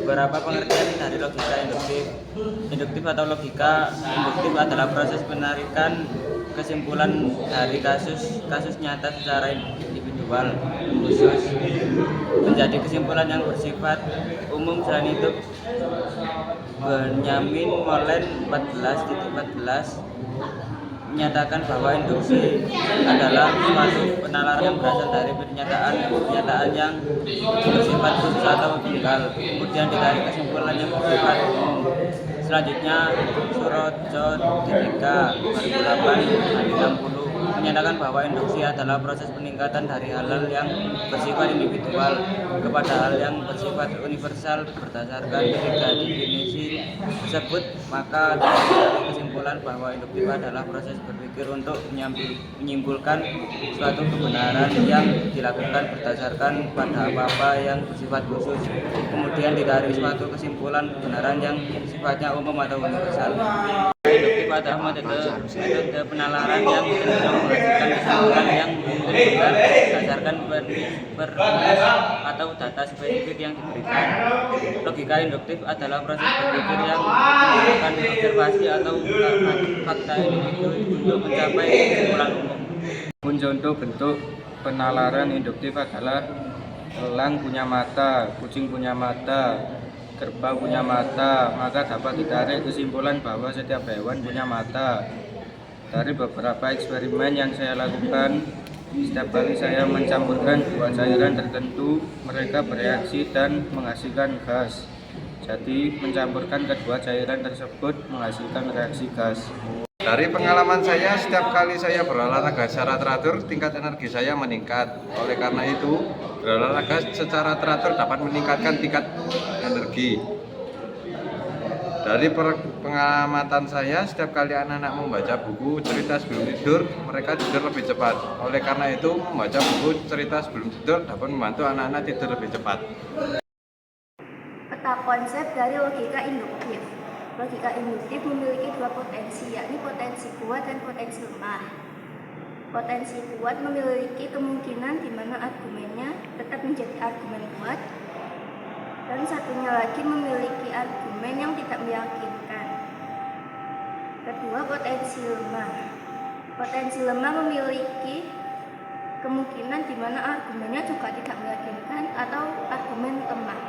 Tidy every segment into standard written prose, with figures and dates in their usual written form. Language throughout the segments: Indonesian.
Beberapa pengertian dari logika induktif. Induktif atau logika induktif adalah proses penarikan kesimpulan dari kasus nyata secara individual khusus menjadi kesimpulan yang bersifat umum. Selain itu, Benjamin Molen 14.14 menyatakan bahwa induksi adalah suatu penalaran yang berasal dari pernyataan yang bersifat khusus atau tunggal, kemudian ditarik kesimpulan yang bersifat umum. Selanjutnya, Surojo Dipika 2008 ayat 60 menyatakan bahwa induksi adalah proses peningkatan dari hal-hal yang bersifat individual kepada hal yang bersifat universal berdasarkan ketiga definisi tersebut. Maka dari kesimpulan bahwa induktif adalah proses berpikir untuk menyimpulkan suatu kebenaran yang dilakukan berdasarkan pada apa-apa yang bersifat khusus, kemudian ditarik suatu kesimpulan kebenaran yang sifatnya umum atau universal. Induktif adalah metode penalaran yang cenderung menghasilkan kesimpulan yang benar berdasarkan perluas atau data spesifik yang diberikan. Logika induktif adalah proses berpikir yang menggunakan observasi atau fakta individu untuk mencapai kesimpulan umum. Contoh bentuk penalaran induktif adalah elang punya mata, kucing punya mata, kerbau punya mata, maka dapat ditarik kesimpulan bahwa setiap hewan punya mata. Dari beberapa eksperimen yang saya lakukan, setiap kali saya mencampurkan dua cairan tertentu, mereka bereaksi dan menghasilkan gas. Jadi, mencampurkan kedua cairan tersebut menghasilkan reaksi gas. Dari pengalaman saya, setiap kali saya berolahraga secara teratur, tingkat energi saya meningkat. Oleh karena itu, berolahraga secara teratur dapat meningkatkan tingkat energi. Dari pengamatan saya, setiap kali anak-anak membaca buku cerita sebelum tidur, mereka tidur lebih cepat. Oleh karena itu, membaca buku cerita sebelum tidur dapat membantu anak-anak tidur lebih cepat. Peta konsep dari logika induktif. Logika induktif memiliki dua potensi, yakni potensi kuat dan potensi lemah. Potensi kuat memiliki kemungkinan di mana argumennya tetap menjadi argumen kuat, dan satunya lagi memiliki argumen yang tidak meyakinkan. Kedua, potensi lemah. Potensi lemah memiliki kemungkinan di mana argumennya juga tidak meyakinkan atau argumen lemah.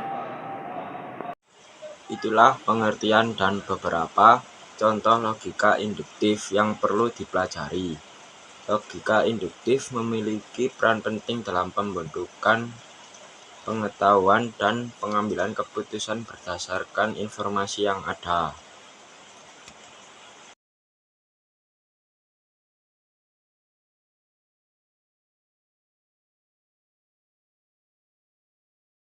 Itulah pengertian dan beberapa contoh logika induktif yang perlu dipelajari. Logika induktif memiliki peran penting dalam pembentukan pengetahuan dan pengambilan keputusan berdasarkan informasi yang ada.